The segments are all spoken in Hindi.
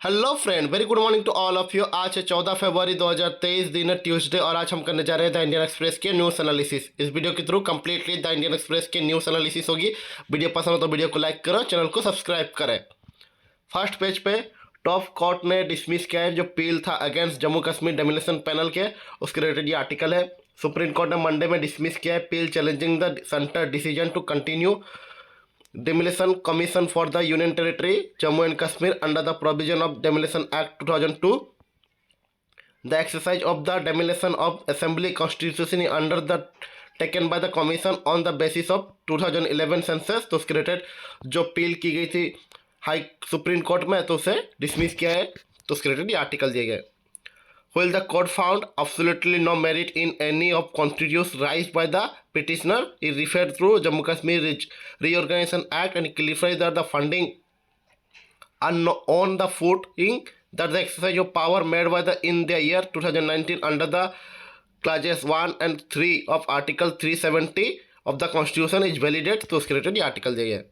Hello friend, very good morning to all of you. आज है 14 फरवरी 2023, दिन है ट्यूसडे, और आज हम करने जा रहे हैं द इंडियन एक्सप्रेस के न्यूज़ एनालिसिस। इस वीडियो के through completely the Indian express के न्यूज़ एनालिसिस होगी। वीडियो पसंद हो तो वीडियो को लाइक करो, चैनल को सब्सक्राइब करें। फर्स्ट पेज पे टॉप कोर्ट ने डिसमिस किया है जो पील था against Jammu Kashmir demolition panel के, उसके रिलेटेड ये आर्टिकल है। सुप्रीम कोर्ट ने मंडे में डिसमिस किया है plea challenging the centre decision to continue Demolition Commission for the Union Territory, Jammu and Kashmir under the provision of Demolition Act 2002. The exercise of the demolition of assembly constitution under the taken by the commission on the basis of 2011 census, तो उसके रिलेटेड जो अपील की गई थी हाई सुप्रीम कोर्ट में, तो उसे डिसमिस किया है। तो उसके रिलेटेड ये आर्टिकल दिए गए। While the court found absolutely no merit in any of constitutions raised by the petitioner, it referred to Jammu Kashmir Reorganization Act and clarified that the funding on the footing that the exercise of power made by the in the year 2019 under the clauses 1 and 3 of Article 370 of the Constitution is validated। तो उसके रिलेटेड ये आर्टिकल दिया गया।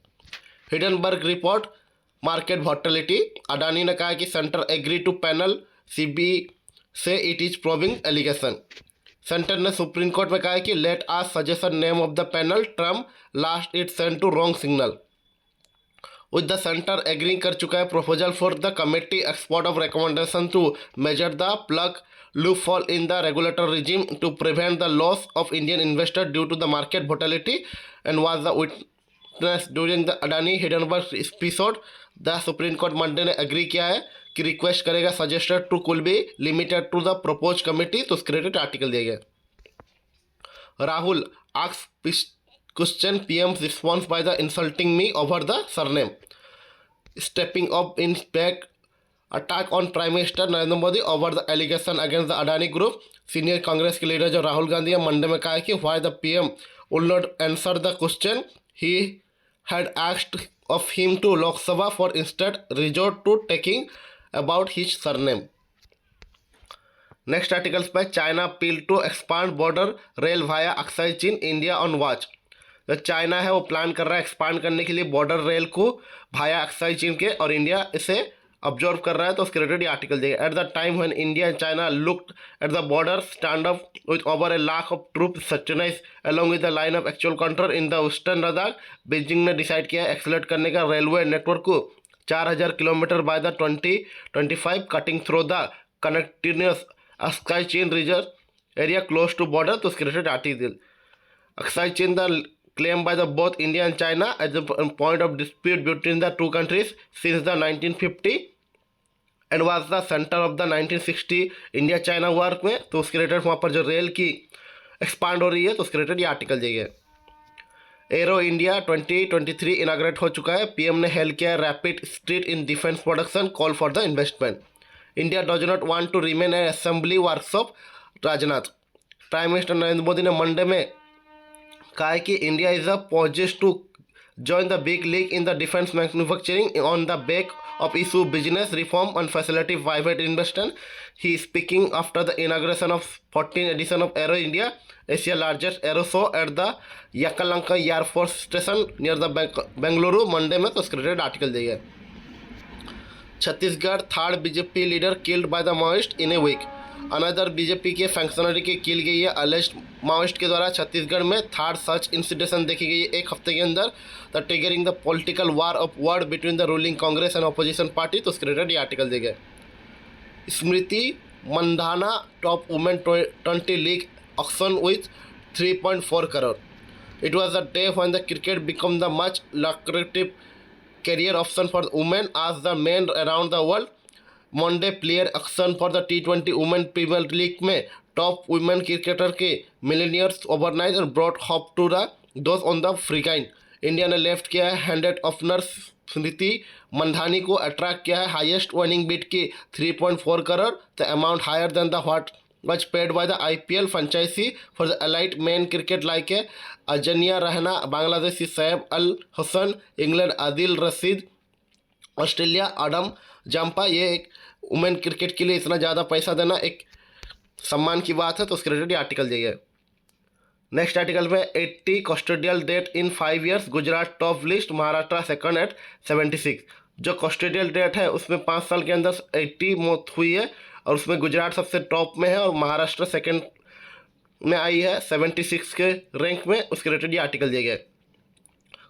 Hindenburg report market volatility, Adani ने कहा कि centre agree to panel SEBI says it is probing allegation. Centre ने सुप्रीम कोर्ट में कहा है कि let us suggestion name of the panel term last it send to wrong signal. With the centre agree कर चुका है proposal for the committee export of recommendation to measure the plug loophole in the regulator regime to prevent the loss of Indian investor due to the market volatility and was the witness during the Adani Hindenburg episode. The supreme court Monday ने एग्री किया है कि रिक्वेस्ट करेगा suggested to could be limited to the propose committee. तो उसके रिलेटेड आर्टिकल दिया गया। Rahul asks question PM response by the insulting me over the surname, stepping up in back attack on prime minister Narendra Modi over the allegation against the Adani group. Senior Congress के लीडर जो राहुल गांधी है मंडे में कहा है कि why the PM will not answer the question he had asked of him to Lok Sabha for instead resort to talking about his surname. Next articles पे China appeal to expand border rail via Aksai Chin, India on watch. जो चाइना है वो प्लान कर रहा है एक्सपांड करने के लिए बॉर्डर रेल को भाया अक्साई चीन के, और इंडिया इसे ऑब्जर्व कर रहा है। तो उसके रिलेटेड आर्टिकल देगा। At the time when India and China looked at the border stand up with over a lakh of troop sustained along with the line of actual control in the western Ladakh, Beijing ने डिसाइड किया है एक्सलेट करने का रेलवे नेटवर्क को 4000 kilometre by the 2025 cutting through the contentious Aksai Chin reserve area close to border. तो उसके रिलेटेड आर्टिकल अक्साई चीन the claimed by the both India and China as the point of dispute between the two countries since the 1950 and was the center of the 1960 India China war में। तो उसके रिलेटेड वहाँ पर जो रेल की एक्सपांड हो रही है, तो उसके रिलेटेड ये आर्टिकल दिए गए। एरो इंडिया 2023 इनाग्रेट हो चुका है। पीएम ने हेल्ड किया rapid street in defence production, call for the investment. India does not want to remain a assembly workshop, Rajnath. Prime minister Narendra Modi ने मंडे में कहा है कि India is a poised to join the big league in the defence manufacturing on the back of issue business reform and facility private investment. He is speaking after the inauguration of 14th edition of Aero India, Asia's largest aero show at the Yakalanka Air Force Station near the Bengaluru Monday में। तो उसके रिलेटेड आर्टिकल दिया गया। Chhattisgarh third BJP leader killed by the Maoist in a week, another BJP के फंक्शनरी की किल गई है अलेस्ट माओइस्ट के द्वारा। छत्तीसगढ़ में थर्ड सच इंसिडेंट देखी गई है एक हफ्ते के अंदर, the triggering the political war of word between the ruling Congress and opposition party. तो उसके रिलेटेड ये आर्टिकल दिए गए। Smriti Mandhana top women 20 league auction with 3.4 crore. It was the day when the cricket become the much lucrative career option for women as the men around the world। Monday player auction for the T20 women premier league में टॉप वुमेन क्रिकेटर के मिलीनियर्स ओवरनाइट और brought hope to the those on the free kind. India ने लेफ्ट किया है 100 ओपनर स्मृति मंधानी को अट्रैक्ट किया है हाईएस्ट विनिंग बिड की 3.4 crore, the amount higher than the what was paid by the IPL franchisee for the elite men cricket like अजनिया रहना, बांग्लादेशी सैफ अल हसन, इंग्लैंड आदिल रशीद, ऑस्ट्रेलिया आडम जम्पा। ये एक वुमेन क्रिकेट के लिए इतना ज़्यादा पैसा देना एक सम्मान की बात है। तो उसके रिलेटेड आर्टिकल दिए। नेक्स्ट आर्टिकल में 80 custodial death in 5 years, Gujarat top list, Maharashtra second at 76। जो कस्टोडियल डेट है उसमें 5 साल के अंदर 80 मौत हुई है, और उसमें गुजरात सबसे टॉप में है और महाराष्ट्र सेकंड में आई है 76 के रैंक में। उसके रिलेटेड ये आर्टिकल दिया गया है।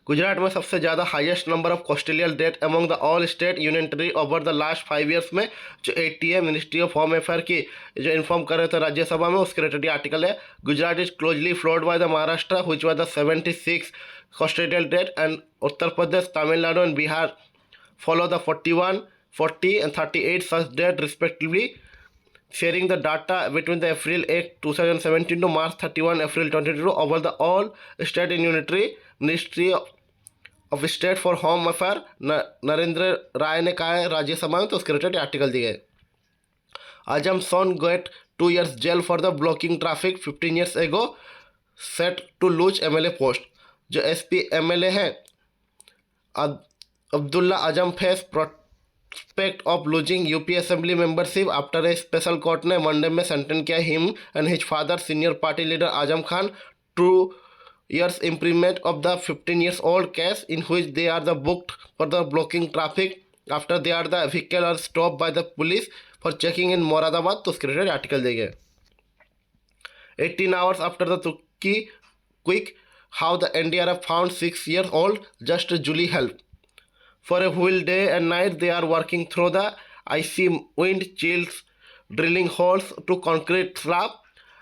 गुजरात में सबसे ज़्यादा highest number of custodial death among the all state union territory over the last 5 years में जो 80 है। मिनिस्ट्री ऑफ होम अफेयर की जो इन्फॉर्म कर रहे थे राज्यसभा में, उसके रिलेटेड आर्टिकल है। Gujarat is closely followed by the Maharashtra which was the 76 custodial death, and Uttar Pradesh, Tamil Nadu and Bihar follow the 41, 40 and 38 such date respectively, sharing the data between the April 8, 2017 to March 31, April 2022 over the all state and unitary Ministry of State for Home Affairs। Narendra Rai ने कहा है राज्यसभा में, तो उसके रिलेटेड आर्टिकल दिए गए। आजम सोन gate 2 years jail for the blocking traffic 15 years ago, set to lose MLA post। जो SP MLA हैं Abdullah Azam face prospect of losing UP Assembly membership after a special court ने मंडे में सेंटेंस किया him and his father senior party leader Azam Khan 2 years imprisonment of the 15 years old case in which they are the booked for the blocking traffic after they are the vehicle are stopped by the police for checking in Moradabad। तो उसके रिलेटेड आर्टिकल देंगे। 18 hours after the Tukki quick, how the NDRF found 6 years old just Julie help। For a whole day and night they are working through the icy wind chills, drilling holes to concrete slab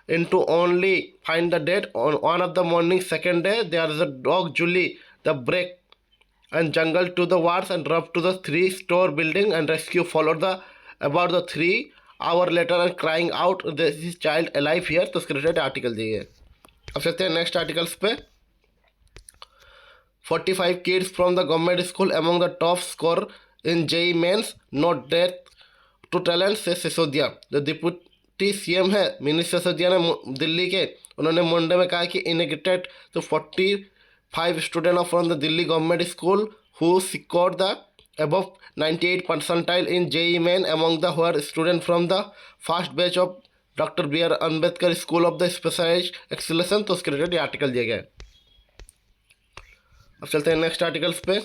into only find the dead on one of the morning second day there is a dog Julie the break and jungle to the wards and drop to the 3-story building and rescue followed the about the 3 hour later and crying out this is child alive here। तो उसके रिलेटेड आर्टिकल दिए। अब चलते हैं नेक्स्ट आर्टिकल्स पे। 45 kids from the government school among the top scorer in JEE Mains, not death to talent से सिसोदिया। जो डिप्टी CM है मिनीश सिसोदिया ने दिल्ली के, उन्होंने मंडे में कहा कि इनेग्रेटेड तो 45 student from the Delhi government school who scored the above 98 percentile in JEE Main among the were student from the first batch of doctor B.R. Ambedkar school of the specialised acceleration. तो उसके रिलेटेड आर्टिकल दिया गया है। अब चलते हैं नेक्स्ट आर्टिकल्स पे।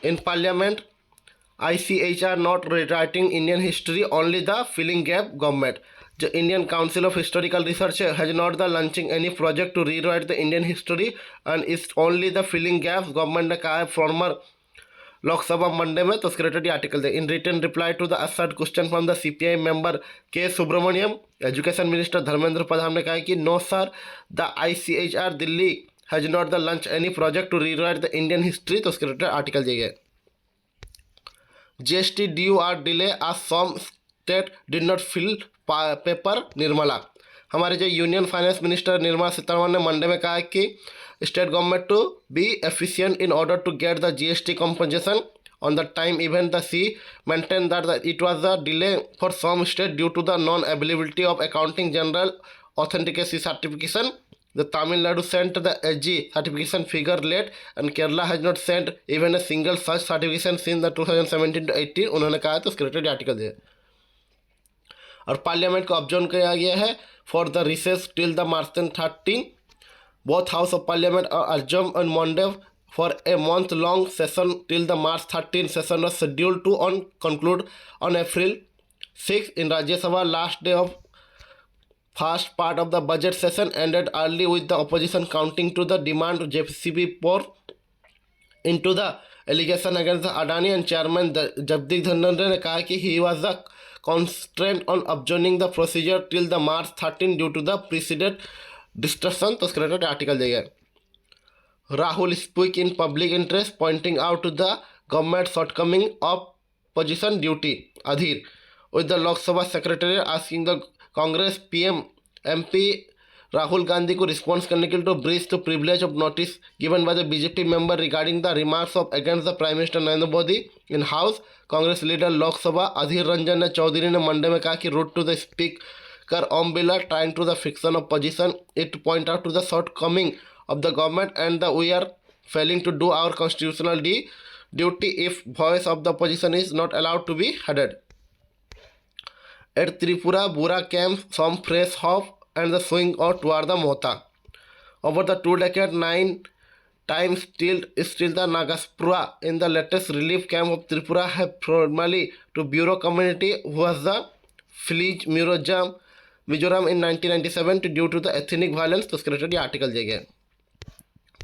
In parliament ICHR not rewriting Indian history only the filling gap government. जो Indian council of historical research has not the launching any project to rewrite the Indian history and is only the filling gap government ने कहा है फॉर्मर लोकसभा मंडे में। तो उसके रिलेटेड आर्टिकल दे। In written reply to the starred question from the CPI member K Subramaniam, education minister Dharmendra Pradhan ने कहा कि no sir the ICHR Delhi has not the launch any project to rewrite the Indian history. तो उसके रिलेटेड आर्टिकल दिए गए। GST due are delay as some state did not fill paper Nirmala. हमारे जो union finance minister Nirmala Sitharaman ने मंडे में कहा है कि state government to be efficient in order to get the GST compensation on the time even the she maintained that it was a delay for some state due to the non-availability of accounting general authentication certification। The Tamil Nadu sent the SG certification figure late and Kerala has not sent even a single such certification since the 2017 to 18। उन्होंने कहा तो उसके रिलेटेड आर्टिकल दिए। और पार्लियामेंट को अब्जॉर्न किया गया है for the recess till the March 13। Both house of parliament are adjourned on Monday for a month-long session till the March 13 session was scheduled to conclude on April 6 in Rajya Sabha। Last day of first part of the budget session ended early with the opposition counting to the demand to JCB pour into the allegation against the Adani and chairman Jagdeep Dhananjay ने कहा कि he was the constraint on adjourning the procedure till the March 13 due to the precedent discussion। तो उसके रिलेटेड आर्टिकल दिया गया। Rahul speak in public interest pointing out to the government shortcoming of position duty। Adhir with the Lok Sabha secretary asking the Congress PM MP Rahul Gandhi को रिस्पॉन्स करने के लिए to breach the privilege of notice given by the BJP member regarding the remarks of against the prime minister Narendra Modi in house. Congress leader Lok Sabha Adhir Ranjan Chowdhury ने मंडे में कहा कि wrote to the speaker Om Birla trying to the fixation of position it point out to the shortcoming of the government and the we are failing to do our constitutional duty if voice of the opposition is not allowed to be heard। At Tripura, Bura came some fresh hope and the swing out toward the Mota. Over the 2 decades, 9 times still the Nagaspura in the latest relief camp of Tripura have formally to Bureau community who was the Village Mizoram in 1997 due to the ethnic violence. तो उसके रिलेटेड ये आर्टिकल दिए गए।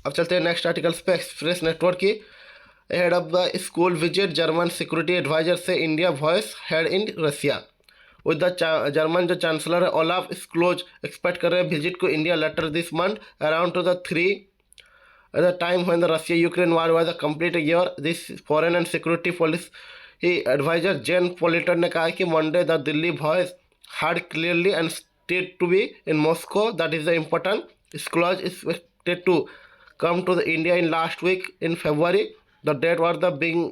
अब चलते हैं नेक्स्ट आर्टिकल्स पे। एक्सप्रेस नेटवर्क की head of the school visit German security adviser से India voice head in Russia with the German जो चांसलर है ओलाफ स्क्लोज एक्सपेक्ट कर रहे हैं विजिट को India later this month around to the 3 at the time when the Russia-Ukraine war was a complete year. This foreign and security policy advisor Jen Politon ने कहा कि Monday the Delhi voice heard clearly and stated to be in Moscow. That is the important. Scholz is expected to come to the India in last week in February. The date was the being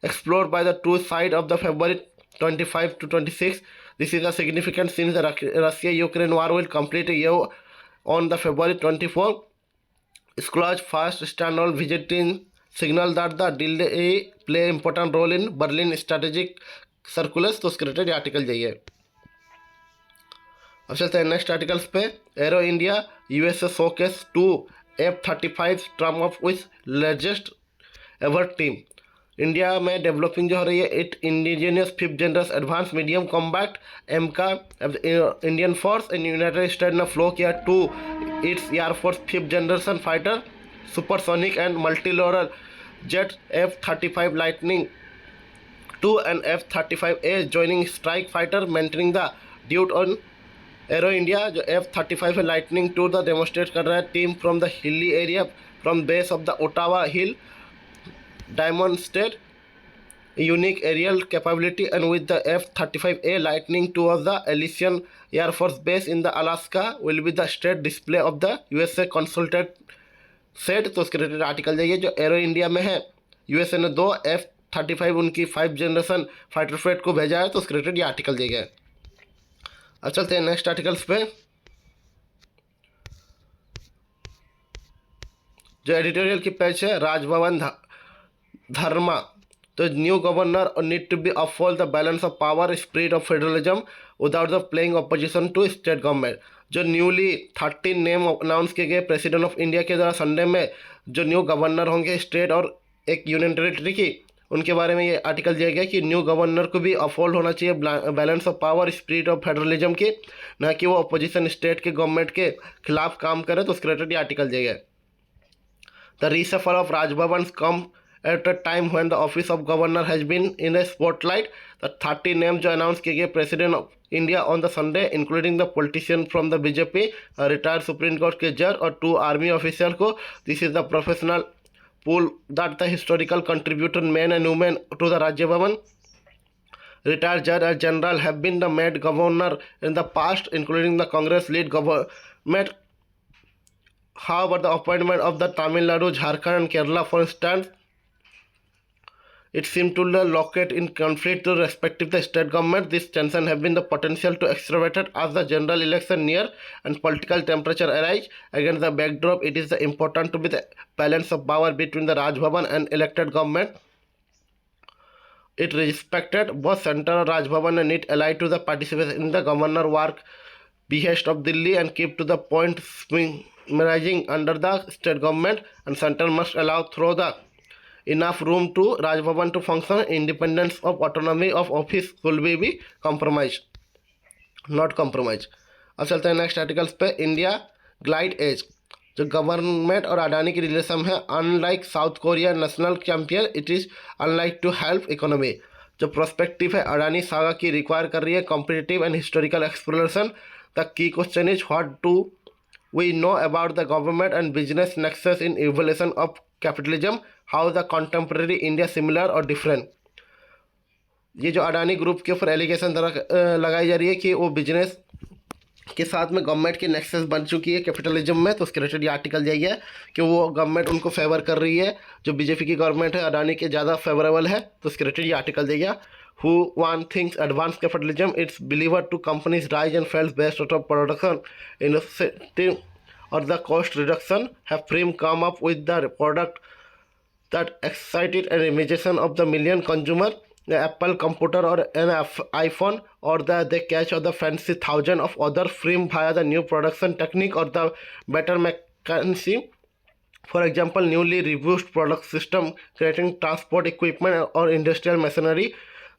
explored by the two sides of the February 25 to 26. This is a significant since the Russia-Ukraine war will complete a year on the February 24. Scholz first standalone visiting signal that the delay play important role in Berlin strategic circulars. तो उसके रिलेटेड आर्टिकल जाइए। अब चलते हैं नेक्स्ट आर्टिकल्स पे। Aero India USA showcase 2 F-35 turn off with largest ever team. India में डेवलपिंग जो हो रही है it indigenous 5th generation advance medium combat AMCA Indian force in United State ने फ्लो किया to its air force 5th generation fighter supersonic and multirole jet F-35 lightning 2 and F-35A joining strike fighter maintaining the ड्यूट ऑन एरो इंडिया। जो F-35 है लाइटनिंग 2 द डेमोस्ट्रेट कर रहा है team from the hilly area from base of the Ottawa hill demonstrate unique aerial capability and with the F-35A Lightning II of the Elysian Air Force Base in the Alaska will be the state display of the USA consulted said। तो उसके रिलेटेड आर्टिकल जाइए। जो एरो इंडिया में है यूएसए ने 2 F-35 उनकी 5th जनरेशन फाइटर फ्रेट को भेजा है। तो उसके रिलेटेड ये आर्टिकल दिए गए। अब चलते हैं नेक्स्ट आर्टिकल्स पे। जो एडिटोरियल की पेज है राजभवन धर्मा तो new governor need to be uphold the balance of power spirit of federalism without the playing opposition to state government. जो न्यूली 13 नेम अनाउंस किए गए प्रेसिडेंट ऑफ इंडिया के द्वारा संडे में जो न्यू गवर्नर होंगे स्टेट और एक यूनियन टेरिटरी की उनके बारे में ये आर्टिकल दिया गया कि न्यू गवर्नर को भी अपहोल्ड होना चाहिए balance of power spirit of federalism की, न कि वो अपोजिशन स्टेट के गवर्नमेंट के खिलाफ काम करे। तो उसके रिलेटेड ये आर्टिकल दिया गया। The reshuffle of Raj Bhavan come at a time when the office of governor has been in a spotlight. The 30 names जो अनाउंस किए गए president of India on the Sunday including the politician from the BJP retired supreme court के जज और 2 आर्मी ऑफिसर को this is the professional pool that the historical contributor men and women to the Rajya Bhavan, retired judge and general have been the made governor in the past, including the Congress lead government. However, the appointment of the Tamil Nadu, Jharkhand and Kerala, for instance, it seemed to locate in conflict to respective the state government. This tension have been the potential to exacerbate as the general election near and political temperature arise. Against the backdrop, it is important to be the balance of power between the Raj Bhavan and elected government. It respected both central Raj Bhavan and it allied to the participation in the governor work behest of Delhi and keep to the point swing under the state government, and central must allow through the enough room to Raj Bhavan to function. Independence of autonomy of office will be compromised, not compromised. अब चलते हैं नेक्स्ट आर्टिकल्स पे। इंडिया ग्लाइड एज जो गवर्नमेंट और अडानी की रिलेशन है unlike South Korea national champion it is unlike to help economy. जो प्रोस्पेक्टिव है अडानी सागा की रिक्वायर कर रही है competitive and historical exploration. The key question is what do we know about the government and business nexus in evolution of capitalism, how the contemporary India similar और डिफरेंट। ये जो अडानी ग्रुप के ऊपर एलिगेशन लगाई जा रही है कि वो बिजनेस के साथ में गवर्नमेंट की नेक्सस बन चुकी है कैपिटलिज्म में। तो उसके रिलेटेड ये आर्टिकल दिया गया कि वो गवर्नमेंट उनको फेवर कर रही है, जो बीजेपी की गवर्नमेंट है अडानी के ज़्यादा फेवरेबल है। तो उसके रिलेटेड ये आर्टिकल दिया गया। Who one things advance capitalism it's believer to companies rise and fails based out of production initiative or the cost reduction have Prim come up with the product that excited an imagination of the million consumer. Apple computer or an iPhone, or they catch or the fancy thousand of other film via the new production technique or the better mechanism. For example, newly revised product system creating transport equipment or industrial machinery.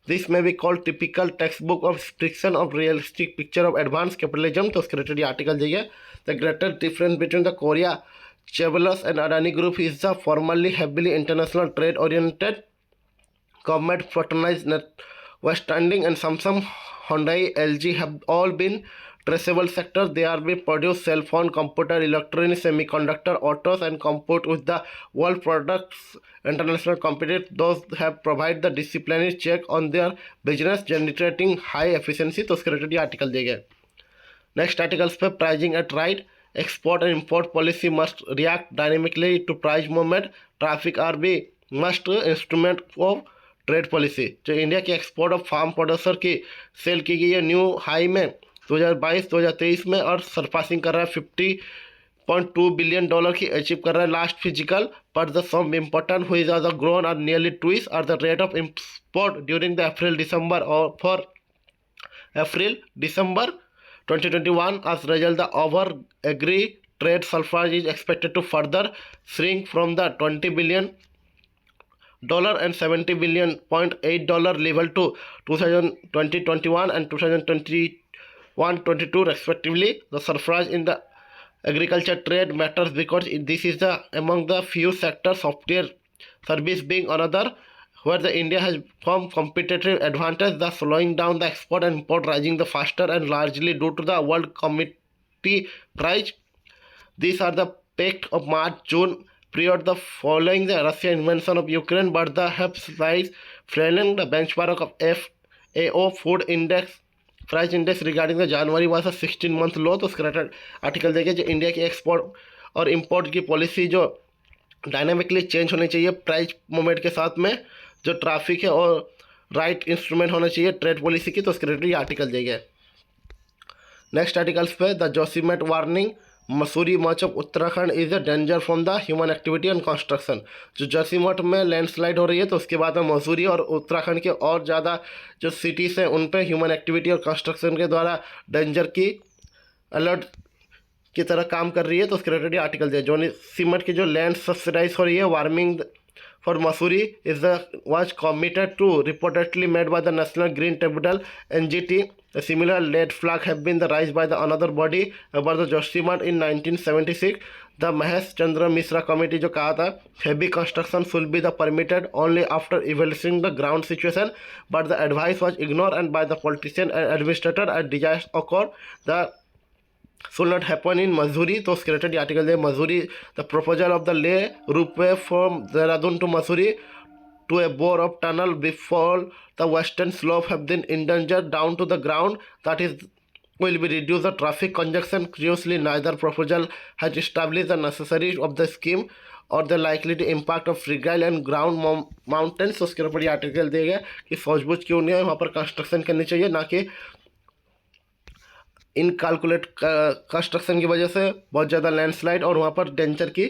This may be called typical textbook of fiction of realistic picture of advanced capitalism. तो उसके related article देखिए. The greatest difference between the Korea Chevrolet and Adani Group is the formerly heavily international trade oriented government fraternized notwithstanding, and Samsung, Hyundai, LG have all been traceable sectors. They are being produce cell phone, computer, electronics, semiconductor, autos, and compete with the world products. International competitors, those have provide the disciplinary check on their business, generating high efficiency. तो उसके रिलेटेड आर्टिकल देंगे. नेक्स्ट आर्टिकल्स पे pricing at right. Export and import policy must react dynamically to price movement. Traffic are be must instrument of trade policy. जो इंडिया की एक्सपोर्ट ऑफ फार्म प्रोड्यूसर की सेल की गई है न्यू हाई में 2022-2023 में, और सरपासिंग कर रहा है $50.2 बिलियन की अचीव कर रहा है last physical. But the some important हुई are the grown are nearly twice are the rate of export during the April December और for April December 2021. As a result, the over agri trade surplus is expected to further shrink from the $20 billion and $70.8 billion level to 2020-21 and 2021-22 respectively. The surplus in the agriculture trade matters because this is the among the few sectors, software service being another, where the India has some competitive advantage, the slowing down the export and import rising the faster and largely due to the World Commodity Price. These are the peak of March-June period the following the Russian invasion of Ukraine, but the have rise failing the benchmark of FAO Food Index price index regarding the January was 16 month low. तो उसका आर्टिकल देखिए जो इंडिया की एक्सपोर्ट और इंपोर्ट की पॉलिसी जो डायनामिकली चेंज होनी चाहिए प्राइस मूवमेंट के साथ में, जो ट्रैफिक है और राइट इंस्ट्रूमेंट होना चाहिए ट्रेड पॉलिसी की. तो उसके रिलेटेड आर्टिकल देंगे. नेक्स्ट आर्टिकल्स पे the Joshimath warning. Mussoorie much of Uttarakhand is a danger from the human activity and construction. जो जोशीमठ में लैंडस्लाइड हो रही है, तो उसके बाद में मसूरी और उत्तराखंड के और ज़्यादा जो सिटीज़ हैं उन पे ह्यूमन एक्टिविटी और कंस्ट्रक्शन के द्वारा डेंजर की अलर्ट की तरह काम कर रही है. तो उसके रिलेटेड आर्टिकल दिया. जोशीमठ की जो लैंड सब्सिडाइज हो रही है, warming for Mussoorie was committed to reportedly made by the National Green Tribunal (NGT). A similar red flag have been the rise by the another body about the Joshimat in 1976. The Mahesh Chandra Mishra committee जो कहा था heavy construction should be the permitted only after evaluating the ground situation, but the advice was ignored and by the politician and administrator and disaster occurred. The should not happen in Mussoorie. तो उसके रिलेटेड आर्टिकल है. Mussoorie the proposal of the lay ropeway from Dehradun to Mussoorie to a bore of tunnel before the western slope have been endangered down to the ground that is will be reduce the traffic congestion. Curiously, neither proposal has established the necessary of the scheme or the likely to impact of fragile and ground mountains. तो उसके ऊपर आर्टिकल दिया गया कि सूझबूझ क्यों नहीं है वहाँ पर कंस्ट्रक्शन करनी चाहिए, ना कि इनकैलकुलेट कंस्ट्रक्शन की वजह से बहुत ज़्यादा लैंडस्लाइड और वहाँ पर डेंजर की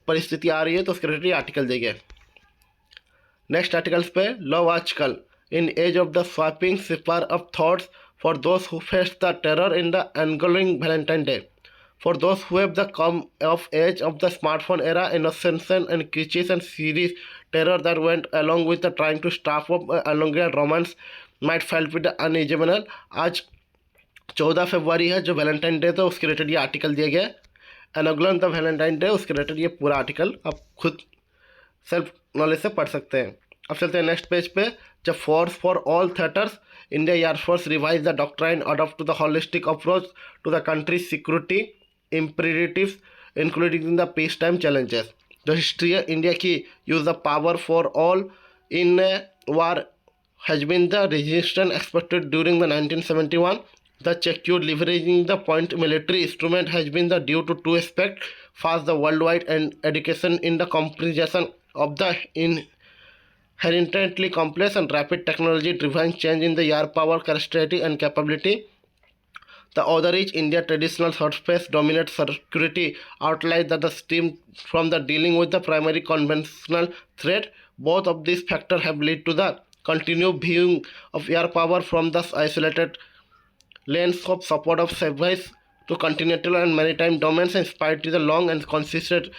परिस्थिति आ रही है. तो उसके रिलेटेड आर्टिकल देंगे. नेक्स्ट आर्टिकल्स पे love Aajkal. In age of the swapping sipper of thoughts for those who face the terror in the ongoing Valentine day. For those who have the come of age of the smartphone era, innocence and kitschy and serious terror that went along with the trying to staff up elongated romance might felt with the unimaginable. आज 14 फरवरी है जो वैलेंटाइन डे, तो उसके रिलेटेड ये आर्टिकल दिया गया है. एनोग्लन द वैलेंटाइन डे, उसके रिलेटेड ये पूरा आर्टिकल आप खुद सेल्फ नॉलेज से पढ़ सकते हैं. अब चलते हैं नेक्स्ट पेज पे. जब force for all theatres India air force revise the doctrine adopt to the holistic approach to the country security imperatives including the peacetime challenges. The history of India की use the power for all in war has been the resistance expected during the 1971. The secured leveraging the point military instrument has been the due to two aspects. First, the worldwide and education in the comprehension of the inherently complex and rapid technology driven change in the air power capacity and capability. The other is India traditional surface dominant security outlined that the stem from the dealing with the primary conventional threat. Both of these factors have led to the continue viewing of air power from the isolated lanes of support of service to continental and maritime domains in spite of the long and consistent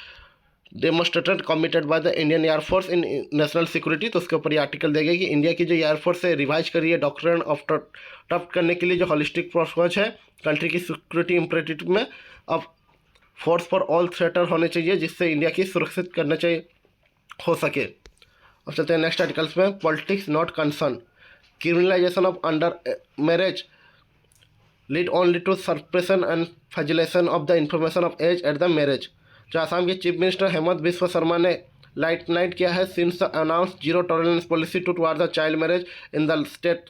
demonstrated committed by the Indian air force in national security. तो उसके ऊपर ये आर्टिकल देगा कि इंडिया की जो एयरफोर्स है रिवाइज करी है डॉक्ट्रिन ऑफ टफ करने के लिए जो हॉलिस्टिक अप्रोच है कंट्री की सिक्योरिटी इम्परेटिव में अब फोर्स फॉर ऑल थ्रेटर होने चाहिए जिससे इंडिया की सुरक्षित करना चाहिए हो सके। अब चलते हैं नेक्स्ट आर्टिकल्स में। Politics not concern, criminalisation of under marriage lead only to suppression and flagellation of the information of age at the marriage. जो आसाम के चीफ मिनिस्टर हेमंत बिस्वा शर्मा ने लाइट नाइट किया है since the announce zero tolerance policy toward the child marriage in the state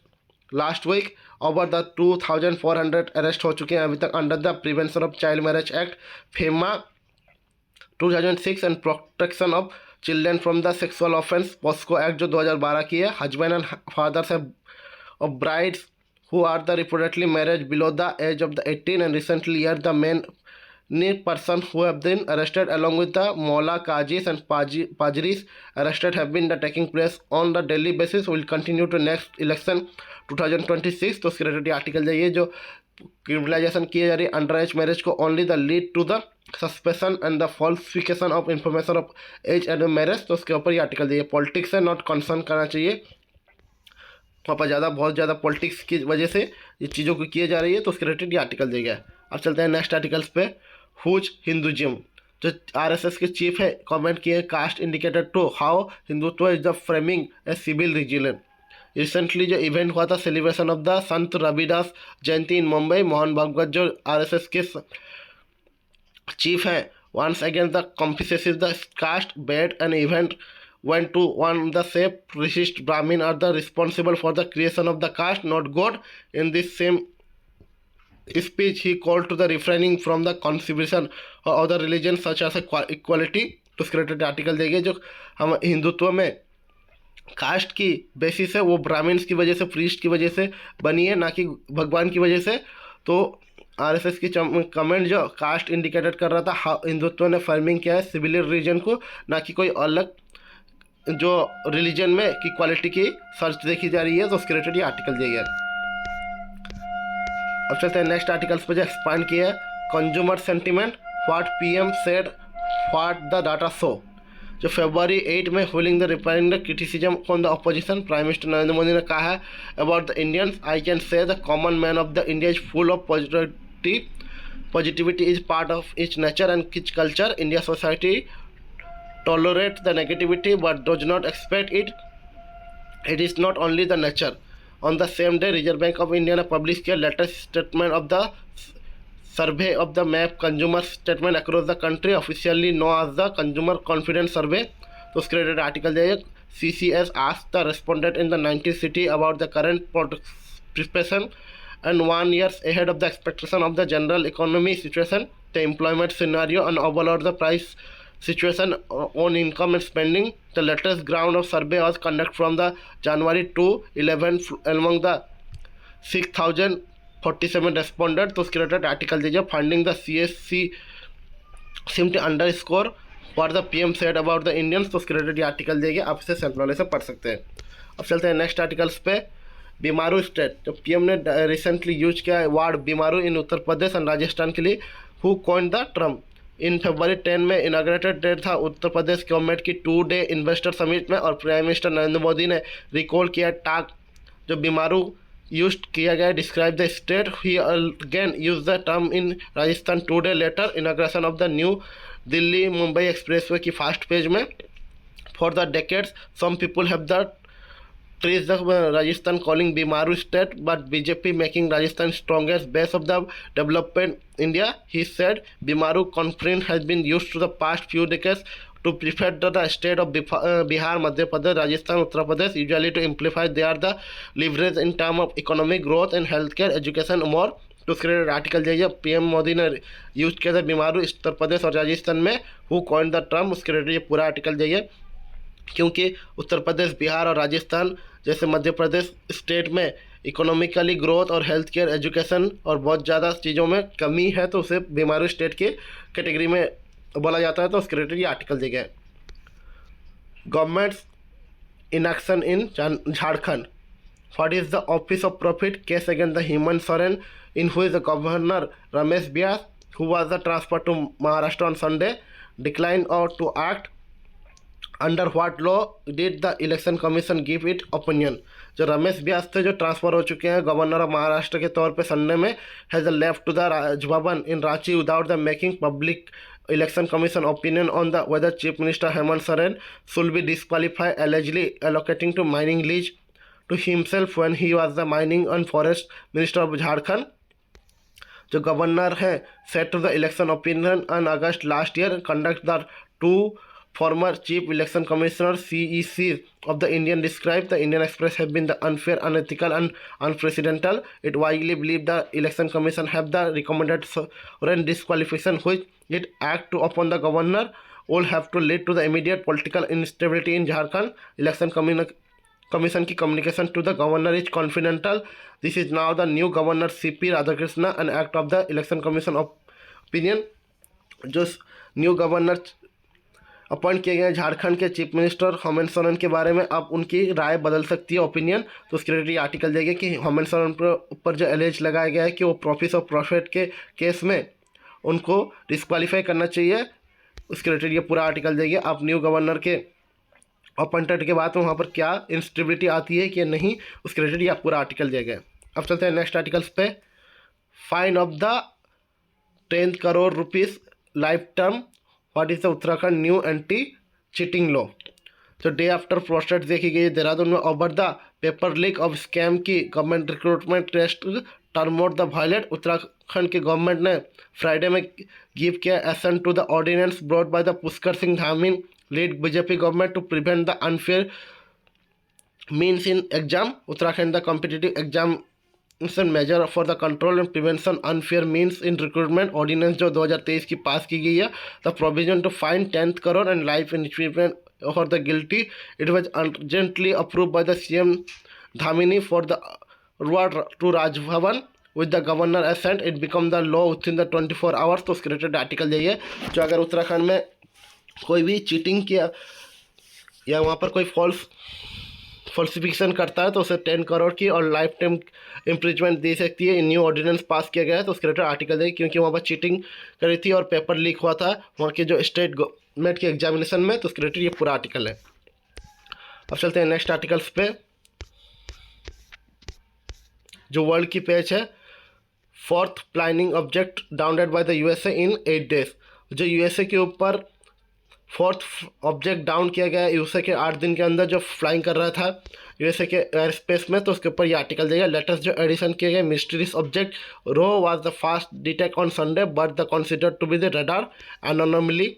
last week. Over the 2400 arrest हो चुके हैं अभी तक under the prevention of child marriage act फेमा 2006 and protection of children from the sexual offence POCSO act जो 2012 की है। Husband and fathers of brides who are the reportedly married below the age of the 18 and recently are the main person who have been arrested along with the Mola Kajis and Pajiris arrested have been taking place on the daily basis will continue to next election 2026। तो उसके रिलेटेड आर्टिकल है ये जो क्रिमिनलाइजेशन की जा रही है अंडर एज मैरिज को only the lead to the suspension and the falsification of information of age and marriage. तो उसके ऊपर ये आर्टिकल है पॉलिटिक्स से नॉट कंसर्न करना चाहिए वहाँ पर बहुत ज़्यादा पॉलिटिक्स की वजह से ये चीज़ों को किए जा रही है। तो उसके रिलेटेड ये आर्टिकल दिया गया है। अब चलते हैं नेक्स्ट आर्टिकल्स पे। हुज हिंदुज़म जो आरएसएस के चीफ है कमेंट किए caste indicated to how Hindutva is the framing a civil religion. Recently जो इवेंट हुआ था सेलिब्रेशन ऑफ द संत रविदास जयंती इन मुंबई, मोहन भागवत जो आरएसएस के चीफ हैं once against the comprehensive the caste based an event went to one the safe resist Brahmin are the responsible for the creation of the caste not God। In this same speech he called to the refraining from the contribution of other religions such as equality। तो उसके रिलेटेड आर्टिकल देंगे जो हम हिंदुत्व में कास्ट की बेसिस है वो ब्राह्मण्स की वजह से प्रीस्ट की वजह से बनी है ना कि भगवान की वजह से। तो आरएसएस की कमेंट जो कास्ट इंडिकेटेड कर रहा था हिंदुत्व ने फर्मिंग किया है सिविल रिलीजन को ना कि कोई अलग जो रिलीजन में की क्वालिटी की सर्च देखी जा रही है। तो उसके रिलेटेड ये आर्टिकल दिया गया। अब चलते हैं नेक्स्ट आर्टिकल्स पर जो एक्सपांड किया है consumer sentiment what PM said what the data show. जो फरवरी 8 में holding the replying the criticism on the opposition prime minister Narendra Modi ने कहा है about the Indians I can say the common man of the India is full of positivity is part of its nature and its culture. India society tolerate the negativity but does not expect it. It is not only the nature। On the same day Reserve Bank of India ने published a latest statement of the survey of the MAP consumer statement across the country officially known as the consumer confidence survey। तो उसके रिलेटेड आर्टिकल है CCS asked the respondent in the 90 city about the current preparation and 1 year ahead of the expectation of the general economy situation, the employment scenario and overall the price situation on income and spending। The latest ground of survey was conducted from the January to 11 among the 6047 respondents। तो उसके रिलेटेड आर्टिकल दीजिए funding the CSC simply underscore what the PM said about the Indians. तो उसके रिलेटेड आर्टिकल देंगे आप इसे सेल्फ नॉलेज से पढ़ सकते हैं। अब चलते हैं नेक्स्ट आर्टिकल्स पे। बीमारू स्टेट जो PM ने रिसेंटली यूज किया है वर्ड बीमारू इन उत्तर प्रदेश और राजस्थान के लिए हु कॉइन्ड द टर्म। इन फरवरी 10 में इनाग्रेटेड डेट था उत्तर प्रदेश गवर्नमेंट की 2-day इन्वेस्टर समिट में और प्राइम मिनिस्टर नरेंद्र मोदी ने रिकॉल किया टाग जो बीमारू यूज किया गया describe the state. He again use the term in Rajasthan 2 day later inauguration of the new Delhi Mumbai expressway की फास्ट पेज में। For the decades some people have the praised the Rajasthan calling Bimaru state but BJP making Rajasthan strongest base of the development India। He said Bimaru conference has been used to the past few decades to prefer the state of Bihar, Madhya Pradesh, Rajasthan, Uttar Pradesh usually to amplify their the leverage in terms of economic growth and healthcare, education more। तो उसके आर्टिकल जाइए PM मोदी ने यूज किया था बीमारू उत्तर प्रदेश और राजस्थान में हु कॉइन्ड द टर्म। उसके रिलेटेड ये पूरा आर्टिकल जाइए क्योंकि उत्तर प्रदेश बिहार और राजस्थान जैसे मध्य प्रदेश स्टेट में इकोनॉमिकली ग्रोथ और हेल्थ केयर एजुकेशन और बहुत ज़्यादा चीज़ों में कमी है तो उसे बीमारू स्टेट के कैटेगरी में बोला जाता है। तो उसके रिलेटेड ये आर्टिकल दिया गया है। Governments inaction in Jharkhand. What is the Office of Profit case against the Hemant Soren, in which the Governor Ramesh Vyas, who was transferred to Maharashtra on Sunday, declined or to act? Under what law did the Election Commission give it opinion? जो रमेश व्यास थे जो ट्रांसफर हो चुके हैं गवर्नर ऑफ महाराष्ट्र के तौर पे संडे में, has left to the Raj Bhavan in Ranchi without the making public election commission opinion on the whether Chief Minister Hemant Soren should be disqualified, allegedly allocating to mining lease to himself when he was the mining and forest minister of Jharkhand. जो गवर्नर हैं set to the election opinion on August last year conduct the to former chief election commissioner CECs of the Indian described the Indian Express have been the unfair, unethical and unprecedented. It widely believed the election commission have the recommended Soren disqualification which it act to upon the governor will have to lead to the immediate political instability in Jharkhand. Election commission की communication to the governor is confidential. This is now the new governor CP Radhakrishna, an act of the election commission opinion. जो न्यू गवर्नर अपॉइंट किए गए झारखंड के चीफ मिनिस्टर हेमंत सोरेन के बारे में अब उनकी राय बदल सकती है, ओपिनियन। तो उसके रिलेटेड आर्टिकल देगा कि हेमंत सोरेन के ऊपर जो एलिज लगाया गया है कि वो ऑफिस ऑफ प्रॉफिट के केस में उनको डिस्क्वालीफाई करना चाहिए, उसके रिलेटेड ये पूरा आर्टिकल देगा। अब न्यू गवर्नर के अपॉइंटेड के बाद वहाँ पर क्या इंस्टेबिलिटी आती है कि नहीं, उसके रिलेटेड ये पूरा आर्टिकल दिया गया। अब चलते हैं नेक्स्ट आर्टिकल्स पे। Fine of the 10 crore rupees life term, what is the Uttarakhand new anti cheating law. तो डे आफ्टर प्रोस्टेट देखी गई देहरादून में over the paper leak of scam की government recruitment test turned out the violent. Uttarakhand की गवर्नमेंट ने फ्राइडे में गिव किया assent to the ordinance brought by the Pushkar Singh Dhami lead BJP government to prevent the unfair means in exam. Uttarakhand the competitive exam measure for the control and prevention unfair means in recruitment ordinance जो 2023 की पास की गई है। The provision to fine 10 crore and life imprisonment for the guilty it was urgently approve by the CM धामिनी for the reward to Raj Bhavan with the governor assent it become the law with in the 24 hours. तो उसके रिलेटेड आर्टिकल जाइए जो अगर उत्तराखंड में कोई भी चीटिंग किया या वहाँ पर कोई फॉल्सिफिकेशन करता है तो उसे 10 करोड़ की और लाइफ टाइम इम्प्रिजमेंट दे सकती है। न्यू ऑर्डिनेंस पास किया गया है तो उसके रिलेटेड आर्टिकल देगी क्योंकि वहाँ पर चीटिंग करी थी और पेपर लीक हुआ था वहाँ के जो स्टेट गवर्नमेंट के एग्जामिनेशन में, तो उसके रिलेटेड ये पूरा आर्टिकल है। अब चलते हैं नेक्स्ट आर्टिकल्स पे जो वर्ल्ड की पेज है। 4th planning object downed by the USA in 8 days. जो यूएसए के ऊपर 4th ऑब्जेक्ट डाउन किया गया यूएसए के 8 दिन के अंदर जो फ्लाइंग कर रहा था यूएसए के एयर स्पेस में, तो उसके ऊपर ये आर्टिकल देगा। लेटेस्ट जो एडिशन किए गए mysterious object row was the first detect on Sunday but the considered to be the radar anomaly.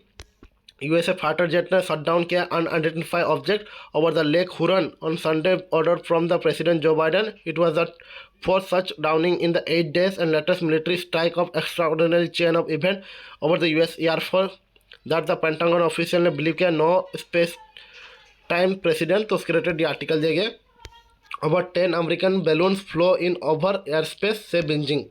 USA fighter jet ने शट डाउन किया unidentified object over the lake Huron on Sunday order from the president Joe Biden. It was the fourth such downing in the 8 days and latest military strike of extraordinary chain of event over the US Air Force that the Pentagon official ने बिलीव किया नो स्पेस टाइम प्रेसिडेंट। तो उसके रिलेटेड ये आर्टिकल दिए गए। Over 10 American balloons flow in over air space से बिंजिंग।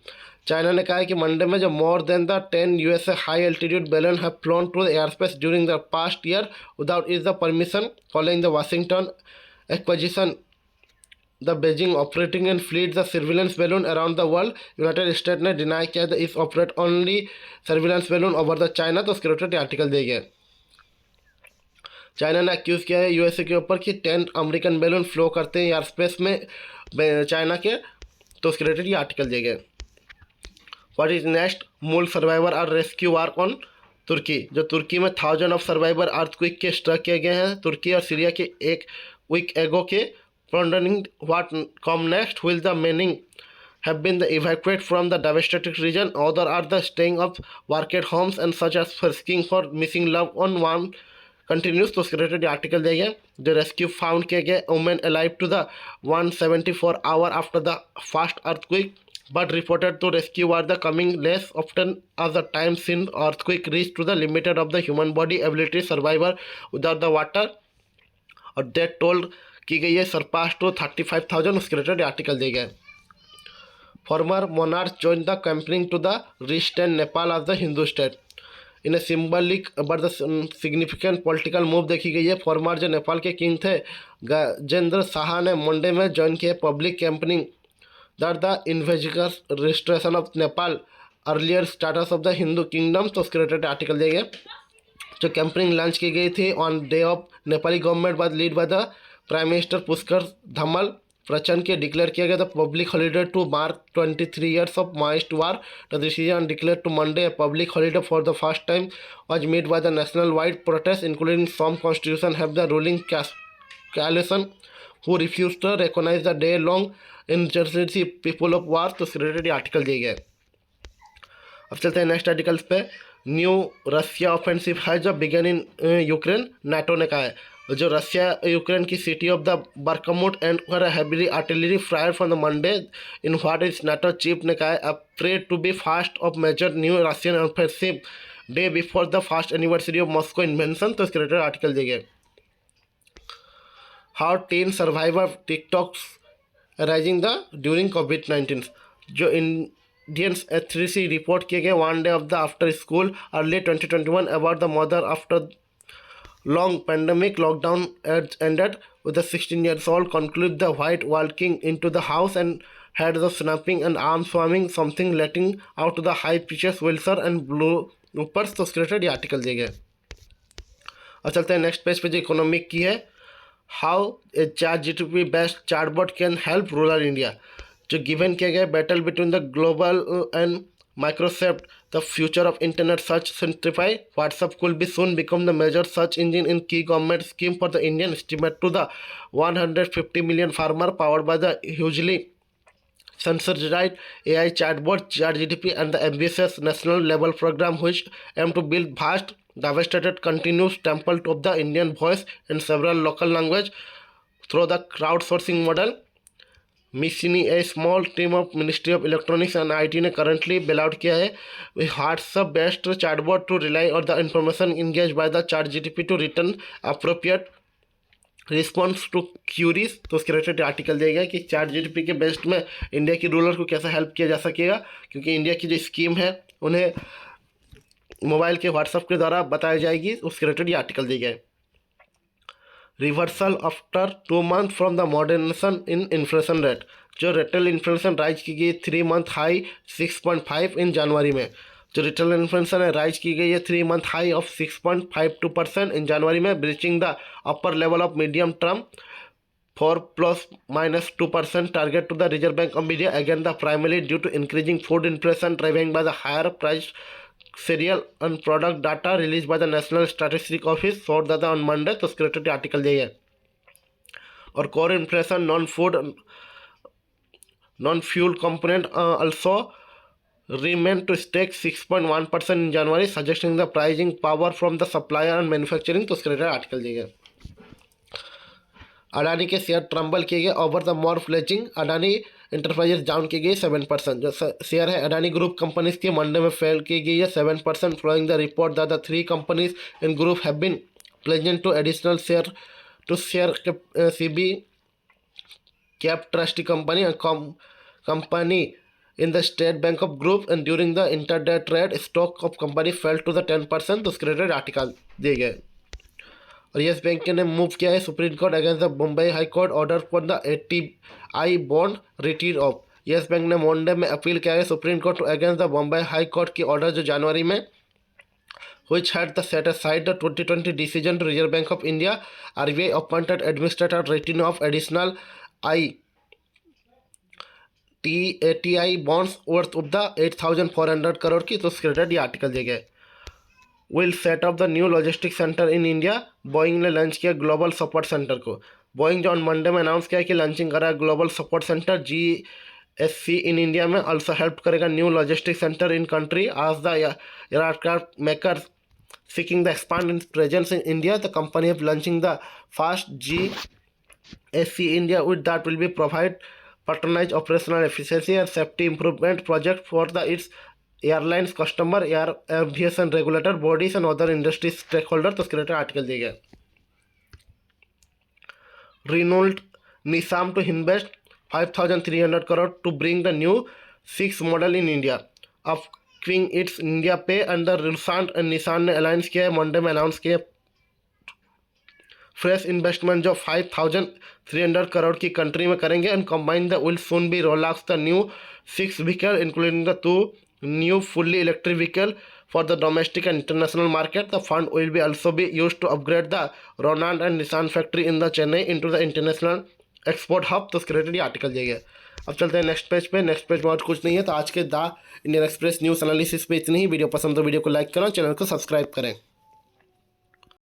चाइना ने कहा है कि मंडे में जो more than the 10 USA high altitude balloon have flown to the air space during the past year without is the permission following the Washington acquisition the Beijing operating and fleet the surveillance balloon around the world. United State ने डिनाई किया द इस operate only surveillance balloon over the China. तो उसके रिलेटेड आर्टिकल दिए गए। चाइना ने एक्यूज़ किया है यूएसए के ऊपर कि 10 अमेरिकन बैलून फ्लो करते हैं एयर स्पेस में चाइना के। तो उसके रिलेटेड ये आर्टिकल दिए गए। What is next more survivor are rescue work on Turkey. जो तुर्की में 1000 ऑफ सर्वाइवर अर्थक्वेक के स्ट्रक किए गए हैं तुर्की और सीरिया के एक वीक एगो के। Wondering what come next, will the many have been the evacuated from the devastated region, other are the staying of vacant homes and such as searching for missing loved one continues। तो उसके रिलेटेड आर्टिकल देंगे। The rescue found किए गए women alive to the 174 hour after the fast earthquake but reported to rescue were the coming less often as the time since earthquake reached to the limited of the human body ability survivor without the water और death toll की गई है सरपास टू 35,000। उसके रिलेटेड आर्टिकल दिए गए। Former monarch join the campaigning to the restore Nepal as the Hindu state. In a symbolic but the significant political move देखी गई है। फॉर्मर जो नेपाल के किंग थे गजेंद्र शाह ने मंडे में ज्वाइन किया public campaigning that the envisages registration of Nepal earlier status of the Hindu kingdom. तो उसके रिलेटेड आर्टिकल दिए गए। जो कैंपेनिंग लॉन्च की गई थी on day of Nepali government बाद lead by the prime minister Pushkar Dahal Prachanda के डिक्लेयर किया गया था public holiday to mark 23 years of Maoist war. The decision declare to Monday public holiday for the first time was made by the national wide protest including some constitution have the ruling coalition who refused to recognize the day long insurgency people of war। तो रिलेटेड आर्टिकल दिए गए। अब चलते हैं नेक्स्ट आर्टिकल्स पे। न्यू रशिया ऑफेंसिव है जो बिगन इन यूक्रेन, नाटो ने कहा है। जो रशिया यूक्रेन की city of the Bakhmut and heavy artillery fire from the Monday in what is NATO chief ने कहा है afraid to be fast of major new Russian offensive day before the first anniversary of Moscow invention. तो इसके रिलेटेड आर्टिकल दिए गए। How teen survivor TikToks rising the during कोविड-19। जो इंडियंस एथरिसी रिपोर्ट किए गए one day of the after school early 2021 about the mother after long pandemic lockdown ended with the 16-year-old concluded the white walking into the house and had the snapping and arm swarming something letting out the high pitches whistle and bloopers। तो रिलेटेड ये आर्टिकल दिए गए। और चलते हैं नेक्स्ट पेज पे जो इकोनॉमिक की है। How a ChatGPT based chatbot can help rural India. जो गिवन किया गया battle between the global and Microsoft, the future of internet search simplify. WhatsApp could be soon become the major search engine in key government scheme for the Indian estimate to the 150 million farmer powered by the hugely censored AI chatbot ChatGPT and the ambitious national level program which aim to build vast devastated continuous temple of the Indian voice in several local language through the crowdsourcing model। मिशनी a small team of ministry of electronics and IT ने करंटली बिल आउट किया है WhatsApp based chatbot to rely on the information engage by the ChatGPT to return appropriate response to queries. तो उसके रिलेटेड आर्टिकल दिया गया कि ChatGPT के बेस्ड में इंडिया की रूरल को कैसे हेल्प किया जा सकेगा, क्योंकि इंडिया की जो स्कीम है उन्हें मोबाइल के व्हाट्सएप के द्वारा बताई जाएगी। उसके रिलेटेड ये आर्टिकल दिया गया है। Reversal after 2 months from the moderation in inflation rate. जो रिटेल इन्फ्लेशन राइज की गई 3 month हाई 6.5 इन जनवरी में। जो रिटेल इन्फ्लेशन है राइज की गई है 3 month high of 6.52% in January में, breaching the upper level of medium term 4 ± 2% target to the reserve bank of India again the primary due to increasing food inflation driving by the higher price serial and product data released by the National Statistics Office showed that on Monday। तो उसके रिलेटेड आर्टिकल दिए गए। और core inflation non food non fuel component also remained to stake 6.1% in January, suggesting the pricing power from the supplier and manufacturing। तो उसके रिलेटेड आर्टिकल दिए गए। अडानी के शेयर ट्रम्बल किए गए over the more pledging. Adani Enterprises down की गई 7%। जो शेयर है अडानी ग्रुप कंपनीज के मंडे में फेल की गई है 7% following the report that the 3 companies in group have been pleasant to additional share to share CB cap trustee company company in the state bank of group and during the intraday trade stock of company fell to the 10%। तो उसके रिलेटेड आर्टिकल दिए गए। और येस बैंक ने मूव किया है supreme court against the Bombay high court order for the ATI bond retreat of. Yes bank ने मंडे में अपील किया है supreme court against the Bombay high court की ऑर्डर जो जनवरी में which had the set aside the 2020 decision to Reserve Bank of India RBI appointed administrator return of additional ATI bonds worth of the 8,400 crore की। तो उसके रिलेटेड ये आर्टिकल दिए गए। Will set up the new logistic centre in India. Boeing ने लॉन्च किया ग्लोबल सपोर्ट सेंटर को। बोइंग जो ऑन मंडे में अनाउंस किया कि लॉन्चिंग करा global support centre GSC in India में ऑल्सो हेल्प करेगा new logistic centre in country आज the aircraft makers seeking the expand its presence in India. The company is launching the first GSC India with that will be provide patronage operational efficiency and safety improvement project for its airlines customer air aviation regulator bodies and other industry stakeholders। तो उसके रिलेटेड आर्टिकल दिए गए। Renault Nissan to invest 5,300 crore to bring the new 6 model in India। अब क्विंग इट्स इंडिया पे अंडर रिलायंस एंड निसान ने अलायंस किया है। मंडे में अनाउंस किया फ्रेश इन्वेस्टमेंट जो 5,300 करोड़ की कंट्री में करेंगे and combine the will soon be roll out the new 6 vehicle including the 2 new fully electric vehicle for the domestic and international market. The fund will be also be used to upgrade the Ronan and Nissan factory in the Chennai into the international export hub. तो रिलेटेड आर्टिकल दिया गया। अब चलते हैं नेक्स्ट पेज पे। नेक्स्ट पेज में और कुछ नहीं है। तो आज के the Indian express news analysis पे इतनी ही। वीडियो पसंद तो वीडियो को लाइक करें, चैनल को सब्सक्राइब करें।